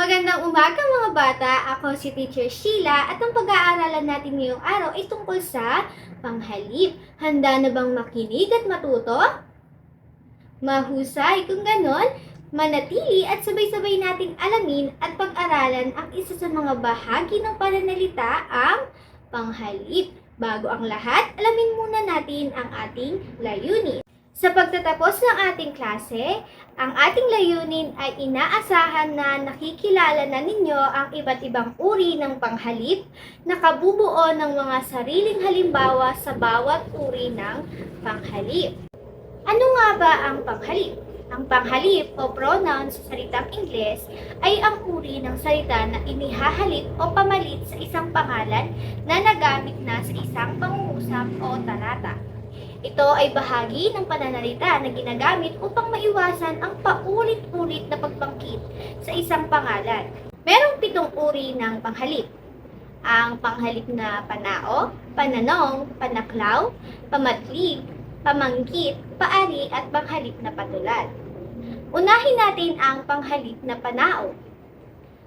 Magandang umaga mga bata! Ako si Teacher Sheila at ang pag-aaralan natin ngayong araw ay tungkol sa panghalip. Handa na bang makinig at matuto? Mahusay! Kung ganon, manatili at sabay-sabay nating alamin at pag-aralan ang isa sa mga bahagi ng pananalita, ang panghalip. Bago ang lahat, alamin muna natin ang ating layunin. Sa pagtatapos ng ating klase, ang ating layunin ay inaasahan na nakikilala na ninyo ang iba't ibang uri ng panghalip na kabubuo ng mga sariling halimbawa sa bawat uri ng panghalip. Ano nga ba ang panghalip? Ang panghalip o pronoun sa salitang Ingles ay ang uri ng salita na inihahalip o pamalit sa isang pangalan na nagamit na sa isang pangungusap o talata. Ito ay bahagi ng pananalita na ginagamit upang maiwasan ang paulit-ulit na pagbangkit sa isang pangalan. Merong 7 uri ng panghalip. Ang panghalip na panao, pananong, panaklaw, pamatlig, pamangkit, paari at panghalip na patulad. Unahin natin ang panghalip na panao.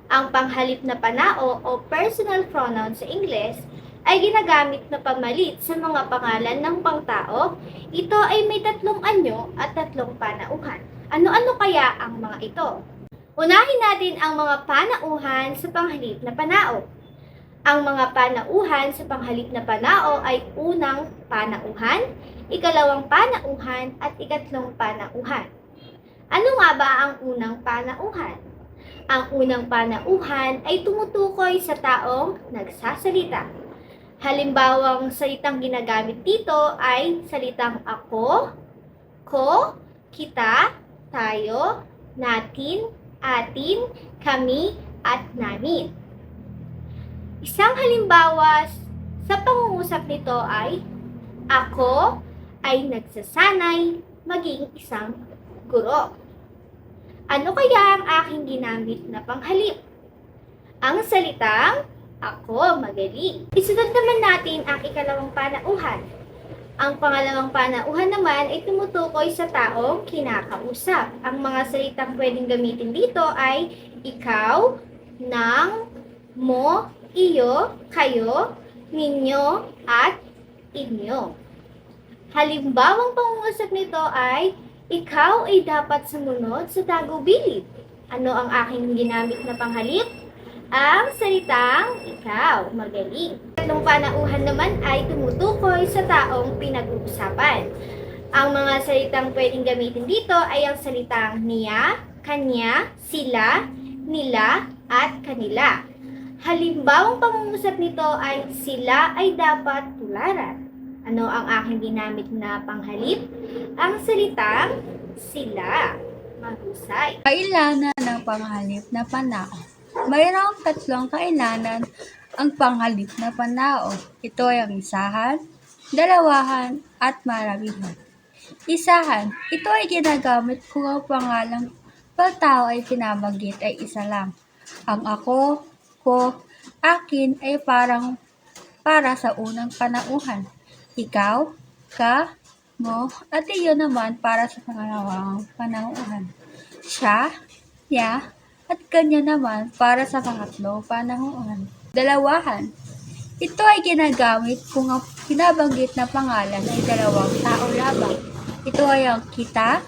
Ang panghalip na panao o personal pronoun sa Ingles ay ginagamit na pamalit sa mga pangalan ng pangtao. Ito ay may 3 anyo at 3 panauhan. Ano-ano kaya ang mga ito? Unahin natin ang mga panauhan sa panghalip na panao. Ang mga panauhan sa panghalip na panao ay unang panauhan, ikalawang panauhan at ikatlong panauhan. Ano nga ba ang unang panauhan? Ang unang panauhan ay tumutukoy sa taong nagsasalita. Halimbawang salitang ginagamit dito ay salitang ako, ko, kita, tayo, natin, atin, kami, at namin. Isang halimbawa sa pangungusap nito ay ako ay nagsasanay maging isang guro. Ano kaya ang aking ginamit na panghalip? Ang salitang ako magaling. Isunod naman natin ang ikalawang panauhan. Ang pangalawang panauhan naman ay tumutukoy sa taong kinakausap. Ang mga salitang pwedeng gamitin dito ay ikaw, nang, mo, iyo, kayo, ninyo, at inyo. Halimbawang pangungusap nito ay ikaw ay dapat sumunod sa tagubilid. Ano ang aking ginamit na panghalip? Ang salitang ikaw, magaling. Tatlong panauhan naman ay tumutukoy sa taong pinag-uusapan. Ang mga salitang pwedeng gamitin dito ay ang salitang niya, kanya, sila, nila, at kanila. Halimbawang pangungusap nito ay sila ay dapat tularan. Ano ang aking ginamit na panghalip? Ang salitang sila. Mahusay. Kailanan ng panghalip na panao. Mayroong 3 kailanan ang panghalip na panao. Ito ay ang isahan, dalawahan, at maramihan. Isahan, ito ay ginagamit kung ang pangalang pagtao ay pinabanggit ay isa lang. Ang ako, ko, akin ay para sa unang panauhan. Ikaw, ka, mo, at iyo naman para sa pangalawang panauhan. Siya, niya, at kanya naman para sa pangatlong panauhan. Dalawahan. Ito ay ginagamit kung ang pinabanggit na pangalan ay 2 tao lamang. Ito ay ang kita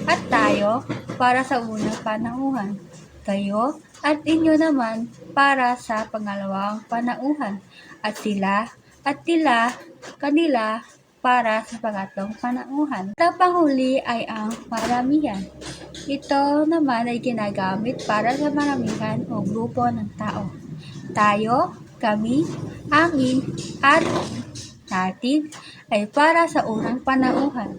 at tayo para sa unang panauhan. Kayo at inyo naman para sa pangalawang panauhan. At sila at tila, kanila para sa pangatlong panauhan. At ang panghuli ay ang maramihan. Ito naman ay ginagamit para sa maramihan o grupo ng tao. Tayo, kami, amin, at natin ay para sa unang panauhan.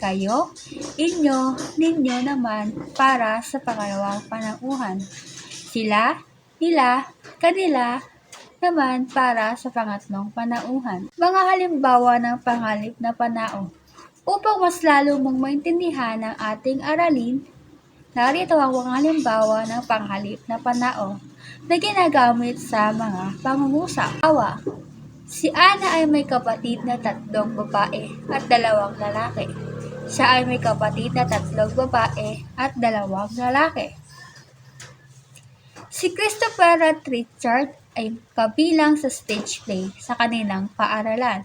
Kayo, inyo, ninyo naman para sa pangalawang panauhan. Sila, nila, kanila naman para sa pangatlong panauhan. Mga halimbawa ng panghalip na panao. Upang mas lalo mong maintindihan ang ating aralin, narito ang mga halimbawa ng panghalip na panao na ginagamit sa mga pangungusap. Awa, si Ana ay may kapatid na 3 babae at 2 lalaki. Siya ay may kapatid na 3 babae at 2 lalaki. Si Christopher at Richard ay kabilang sa stage play sa kanilang paaralan.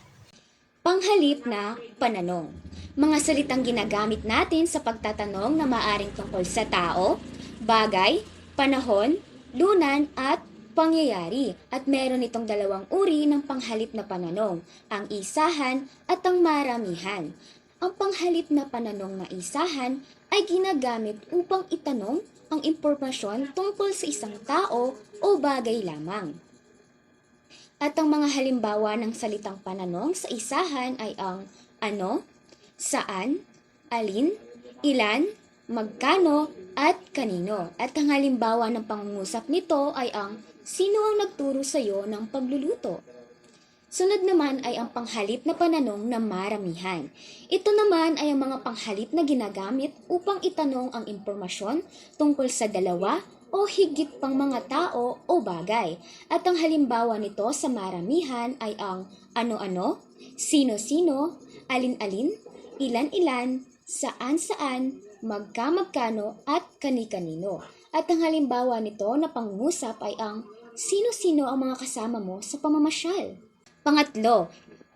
Panghalip na pananong. Mga salitang ginagamit natin sa pagtatanong na maaring tungkol sa tao, bagay, panahon, lunan at pangyayari. At meron itong dalawang uri ng panghalip na pananong, ang isahan at ang maramihan. Ang panghalip na pananong na isahan ay ginagamit upang itanong ang impormasyon tungkol sa isang tao o bagay lamang. At ang mga halimbawa ng salitang pananong sa isahan ay ang ano, saan, alin, ilan, magkano, at kanino. At ang halimbawa ng pangungusap nito ay ang sino ang nagturo sa iyo ng pagluluto. Sunod naman ay ang panghalip na pananong na maramihan. Ito naman ay ang mga panghalip na ginagamit upang itanong ang impormasyon tungkol sa dalawa o higit pang mga tao o bagay. At ang halimbawa nito sa maramihan ay ang ano-ano, sino-sino, alin-alin, ilan-ilan, saan-saan, magka-magkano at kani-kanino. At ang halimbawa nito na pangungusap ay ang sino-sino ang mga kasama mo sa pamamasyal. Pangatlo,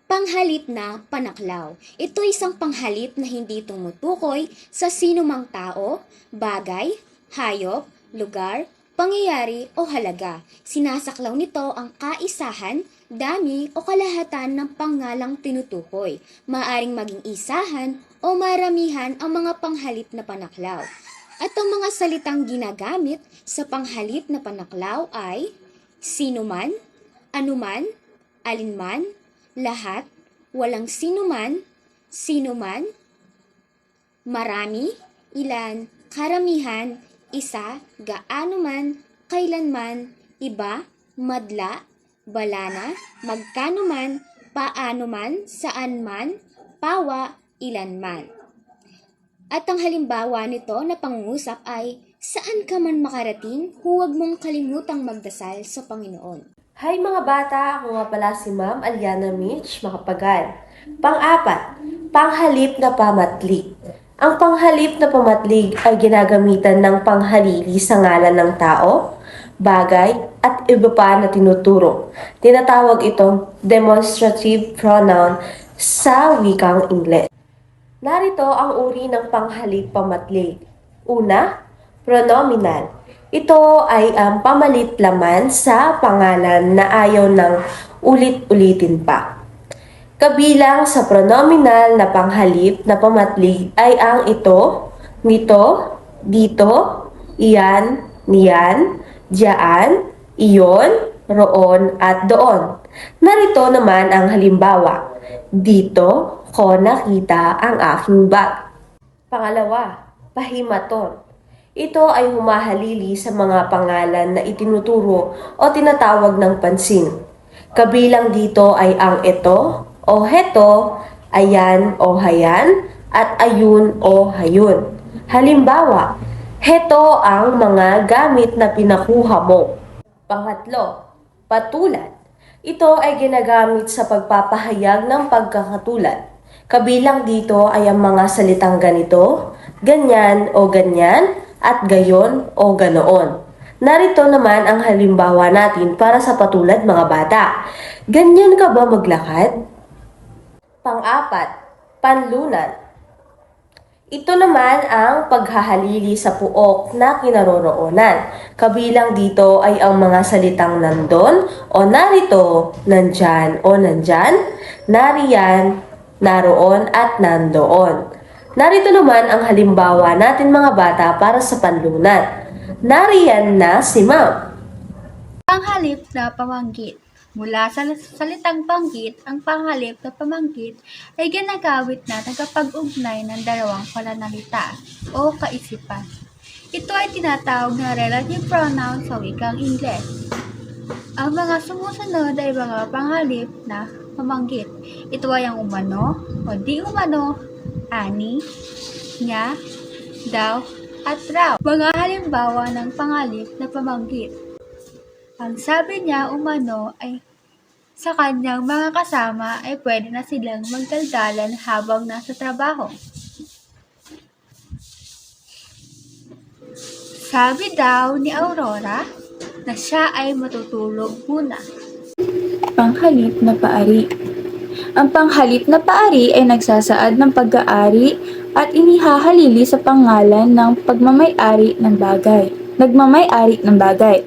panghalip na panaklaw. Ito ay isang panghalip na hindi tumutukoy sa sino mang tao, bagay, hayop, lugar, pangyayari o halaga. Sinasaklaw nito ang kaisahan, dami o kalahatan ng pangalang tinutukoy. Maaring maging isahan o maramihan ang mga panghalip na panaklaw. At ang mga salitang ginagamit sa panghalip na panaklaw ay sinuman, anuman, alinman, lahat, walang sinuman, marami, ilan, karamihan, isa, gaano man, kailanman, iba, madla, balana, magkano man, paano man, saan man, pawa, ilan man. At ang halimbawa nito na pangungusap ay, saan ka man makarating, huwag mong kalimutang magdasal sa Panginoon. Hi mga bata! Ako nga pala si Ma'am Aliana Mitch Makapagal. Pang-apat, panghalip na pamatlig. Ang panghalip na pamatlig ay ginagamitan ng panghalili sa ngalan ng tao, bagay, at iba pa na tinuturo. Tinatawag itong demonstrative pronoun sa wikang Ingles. Narito ang uri ng panghalip pamatlig. Una, pronominal. Ito ay ang pamalit laman sa pangalan na ayaw ng ulit-ulitin pa. Kabilang sa pronominal na panghalip na pamatlig ay ang ito, nito, dito, iyan, niyan, diyaan, iyon, roon, at doon. Narito naman ang halimbawa. Dito ko nakita ang aking bag. Pangalawa, pahimaton. Ito ay humahalili sa mga pangalan na itinuturo o tinatawag ng pansin. Kabilang dito ay ang ito o heto, ayan o hayan, at ayun o hayun. Halimbawa, heto ang mga gamit na pinakuha mo. Pangatlo, patulad. Ito ay ginagamit sa pagpapahayag ng pagkakatulad. Kabilang dito ay ang mga salitang ganito, ganyan o ganyan, at gayon o ganoon. Narito naman ang halimbawa natin para sa patulad mga bata. Ganyan ka ba maglakad? Pang-apat, panlunan. Ito naman ang paghahalili sa puok na kinaroroonan. Kabilang dito ay ang mga salitang nandon o narito, nandyan o nandyan, nariyan, naroon at nandoon. Narito naman ang halimbawa natin mga bata para sa panlunan. Nariyan na si Ma'am. Panghalip na pamanggit. Mula sa salitang banggit, ang panghalip na pamanggit ay ginagamit na tagapag-ugnay ng dalawang pananalita o kaisipan. Ito ay tinatawag na relative pronoun sa wikang Ingles. Ang mga sumusunod ay mga panghalip na pamanggit. Ito ay ang umano o di umano, ani, nya, daw, at raw. Mga halimbawa ng panghalip na pamanggit. Ang sabi niya umano ay sa kanyang mga kasama ay pwede na silang magdaldalan habang nasa trabaho. Sabi daw ni Aurora, na siya ay matutulog muna. Panghalip na paari. Ang panghalip na paari ay nagsasaad ng pag-aari at inihahalili sa pangalan ng pagmamay-ari ng bagay. Nagmamay-ari ng bagay.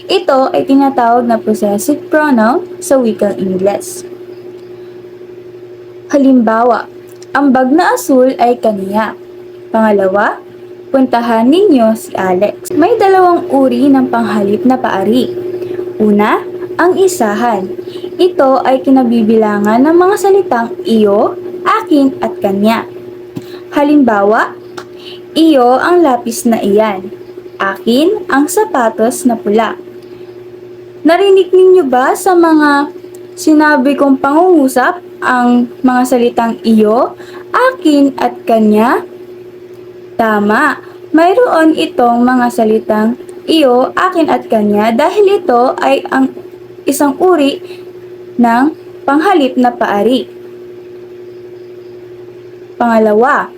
Ito ay tinatawag na possessive pronoun sa wikang Ingles. Halimbawa, ang bag na asul ay kaniya. Pangalawa, puntahan ninyo si Alex. May dalawang uri ng panghalip na paari. Una, ang isahan. Ito ay kinabibilangan ng mga salitang iyo, akin at kanya. Halimbawa, iyo ang lapis na iyan. Akin ang sapatos na pula. Narinig ninyo ba sa mga sinabi kong pangungusap ang mga salitang iyo, akin at kanya? Tama, mayroon itong mga salitang iyo, akin at kanya dahil ito ay ang isang uri ng panghalip na paari. Pangalawa,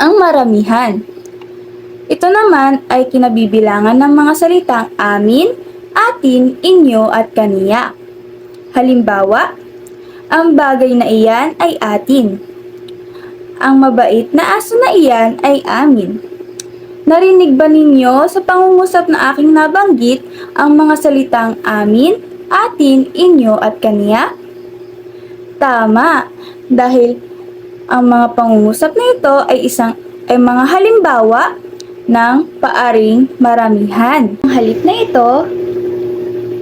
ang maramihan. Ito naman ay kinabibilangan ng mga salitang amin, atin, inyo at kaniya. Halimbawa, ang bagay na iyan ay atin. Ang mabait na aso na iyan ay amin. Narinig ba ninyo sa pangungusap na aking nabanggit ang mga salitang amin, atin, inyo at kaniya? Tama, dahil ang mga pangungusap na ito ay mga halimbawa ng paaring maramihan. Ang halip na ito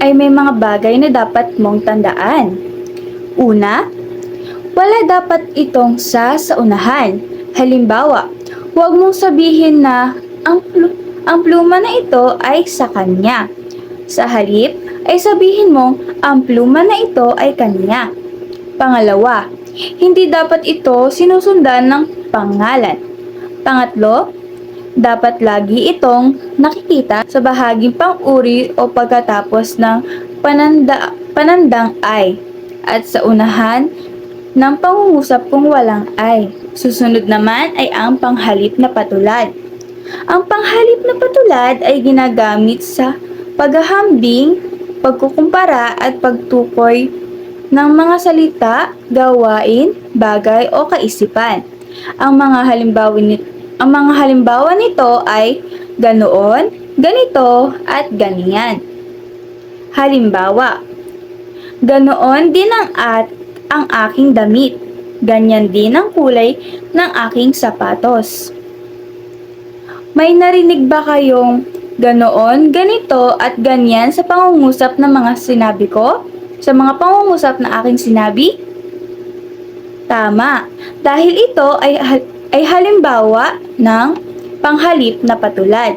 ay may mga bagay na dapat mong tandaan. Una, wala dapat itong sa unahan. Halimbawa, huwag mong sabihin na ang pluma na ito ay sa kanya. Sa halip, ay sabihin mong ang pluma na ito ay kanya. Pangalawa, hindi dapat ito sinusundan ng pangalan. Pangatlo, dapat lagi itong nakikita sa bahaging pang-uri o pagkatapos ng panandang ay at sa unahan ng pangungusap kung walang ay. Susunod naman ay ang panghalip na patulad. Ang panghalip na patulad ay ginagamit sa paghahambing, pagkukumpara at pagtukoy ng mga salita, gawain, bagay o kaisipan. Ang mga halimbawa nito ay ganoon, ganito at ganiyan. Halimbawa, ganoon din ang aking damit. Ganyan din ang kulay ng aking sapatos. May narinig ba kayong ganoon, ganito at ganyan sa pangungusap ng mga sinabi ko? Sa mga pangungusap na aking sinabi? Tama, dahil ito ay halimbawa ng panghalip na patulad.